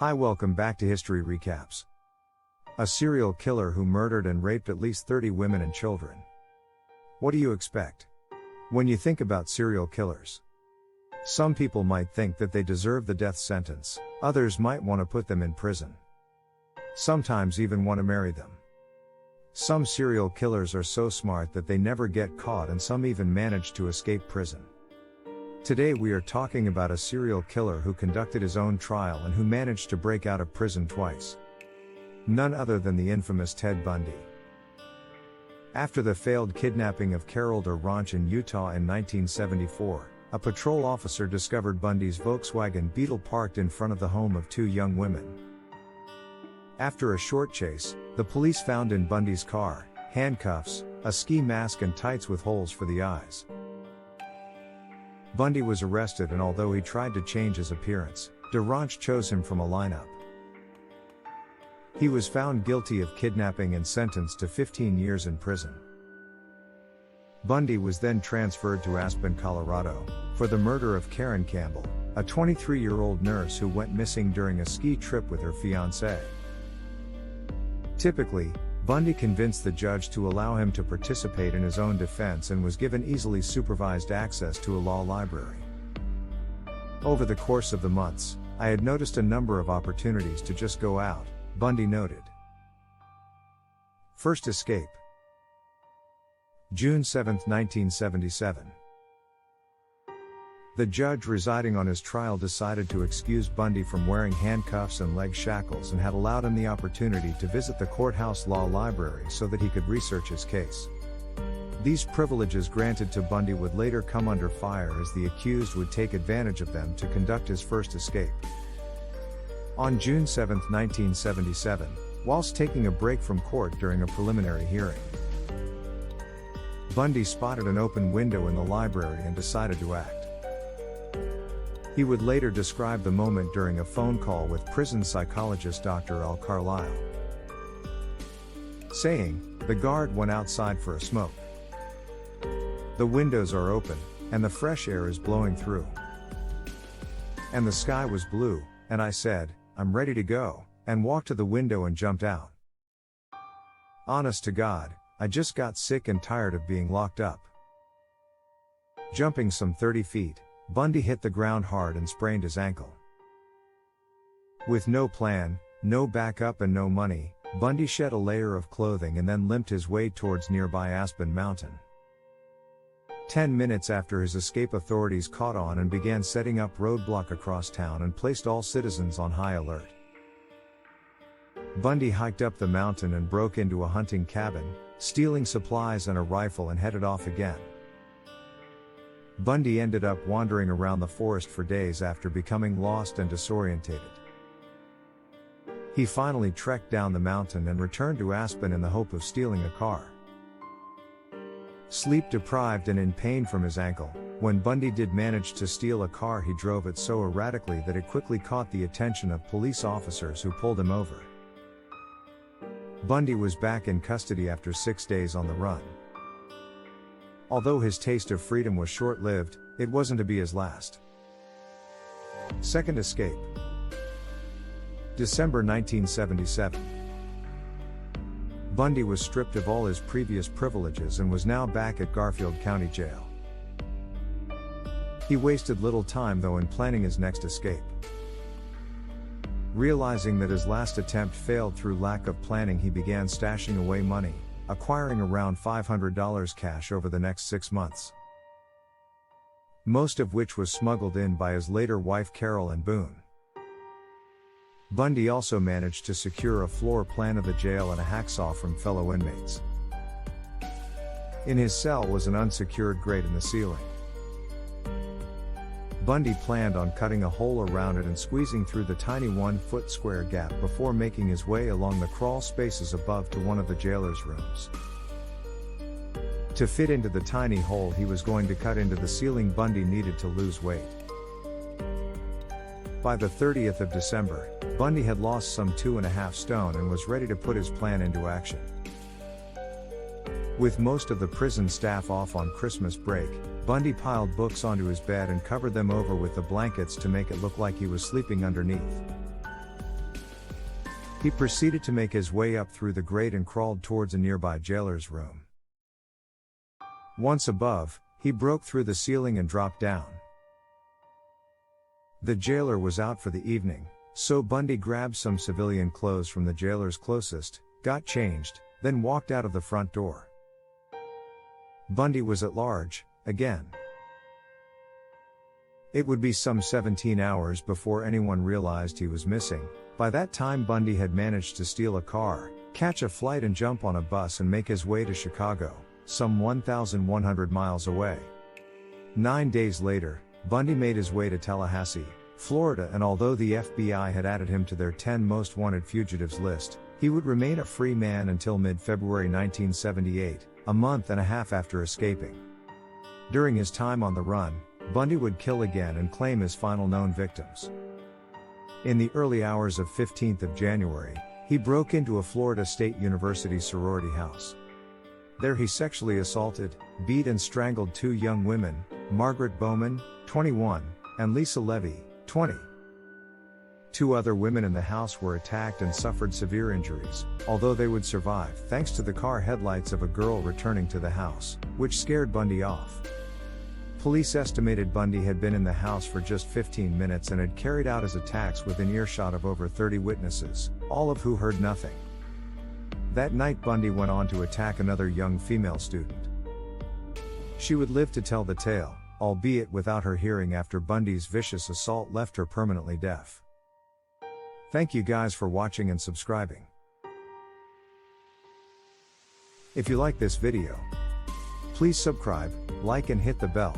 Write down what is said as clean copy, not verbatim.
Hi, welcome back to History Recaps. A serial killer who murdered and raped at least 30 women and children. What do you expect when you think about serial killers? Some people might think that they deserve the death sentence, others might want to put them in prison. Sometimes even want to marry them. Some serial killers are so smart that they never get caught, and some even manage to escape prison. Today we are talking about a serial killer who conducted his own trial and who managed to break out of prison twice. None other than the infamous Ted Bundy. After the failed kidnapping of Carol Ranch in Utah in 1974, a patrol officer discovered Bundy's Volkswagen Beetle parked in front of the home of two young women. After a short chase, the police found in Bundy's car handcuffs, a ski mask and tights with holes for the eyes. Bundy was arrested, and although he tried to change his appearance, Ranch chose him from a lineup. He was found guilty of kidnapping and sentenced to 15 years in prison. Bundy was then transferred to Aspen, Colorado, for the murder of Karen Campbell, a 23-year-old nurse who went missing during a ski trip with her fiancé. Typically, Bundy convinced the judge to allow him to participate in his own defense and was given easily supervised access to a law library. Over the course of the months, I had noticed a number of opportunities to just go out, Bundy noted. First escape. June 7, 1977. The judge residing on his trial decided to excuse Bundy from wearing handcuffs and leg shackles and had allowed him the opportunity to visit the courthouse law library so that he could research his case. These privileges granted to Bundy would later come under fire, as the accused would take advantage of them to conduct his first escape. On June 7, 1977, whilst taking a break from court during a preliminary hearing, Bundy spotted an open window in the library and decided to act. He would later describe the moment during a phone call with prison psychologist Dr. L. Carlisle, saying, "The guard went outside for a smoke. The windows are open, and the fresh air is blowing through. And the sky was blue, and I said, I'm ready to go, and walked to the window and jumped out. Honest to God, I just got sick and tired of being locked up." Jumping some 30 feet, Bundy hit the ground hard and sprained his ankle. With no plan, no backup and no money, Bundy shed a layer of clothing and then limped his way towards nearby Aspen Mountain. 10 minutes after his escape, authorities caught on and began setting up roadblock across town and placed all citizens on high alert. Bundy hiked up the mountain and broke into a hunting cabin, stealing supplies and a rifle, and headed off again. Bundy ended up wandering around the forest for days after becoming lost and disorientated. He finally trekked down the mountain and returned to Aspen in the hope of stealing a car. Sleep deprived and in pain from his ankle, when Bundy did manage to steal a car, he drove it so erratically that it quickly caught the attention of police officers who pulled him over. Bundy was back in custody after 6 days on the run. Although his taste of freedom was short-lived, it wasn't to be his last. Second escape. December 1977. Bundy was stripped of all his previous privileges and was now back at Garfield County Jail. He wasted little time though in planning his next escape. Realizing that his last attempt failed through lack of planning, he began stashing away money, acquiring around $500 cash over the next 6 months. Most of which was smuggled in by his later wife Carol and Boone. Bundy also managed to secure a floor plan of the jail and a hacksaw from fellow inmates. In his cell was an unsecured grate in the ceiling. Bundy planned on cutting a hole around it and squeezing through the tiny 1-foot square gap before making his way along the crawl spaces above to one of the jailer's rooms. To fit into the tiny hole he was going to cut into the ceiling, Bundy needed to lose weight. By the 30th of December, Bundy had lost some 2.5 stone and was ready to put his plan into action. With most of the prison staff off on Christmas break, Bundy piled books onto his bed and covered them over with the blankets to make it look like he was sleeping underneath. He proceeded to make his way up through the grate and crawled towards a nearby jailer's room. Once above, he broke through the ceiling and dropped down. The jailer was out for the evening, so Bundy grabbed some civilian clothes from the jailer's closest, got changed, then walked out of the front door. Bundy was at large, again. It would be some 17 hours before anyone realized he was missing. By that time Bundy had managed to steal a car, catch a flight and jump on a bus and make his way to Chicago, some 1,100 miles away. 9 days later, Bundy made his way to Tallahassee, Florida, and although the FBI had added him to their 10 most wanted fugitives list, he would remain a free man until mid-February 1978, a month and a half after escaping. During his time on the run, Bundy would kill again and claim his final known victims. In the early hours of 15th of January, he broke into a Florida State University sorority house. There he sexually assaulted, beat and strangled 2 young women, Margaret Bowman, 21, and Lisa Levy, 20. 2 other women in the house were attacked and suffered severe injuries, although they would survive thanks to the car headlights of a girl returning to the house, which scared Bundy off. Police estimated Bundy had been in the house for just 15 minutes and had carried out his attacks within earshot of over 30 witnesses, all of who heard nothing. That night Bundy went on to attack another young female student. She would live to tell the tale, albeit without her hearing after Bundy's vicious assault left her permanently deaf. Thank you guys for watching and subscribing. If you like this video, please subscribe, like and hit the bell.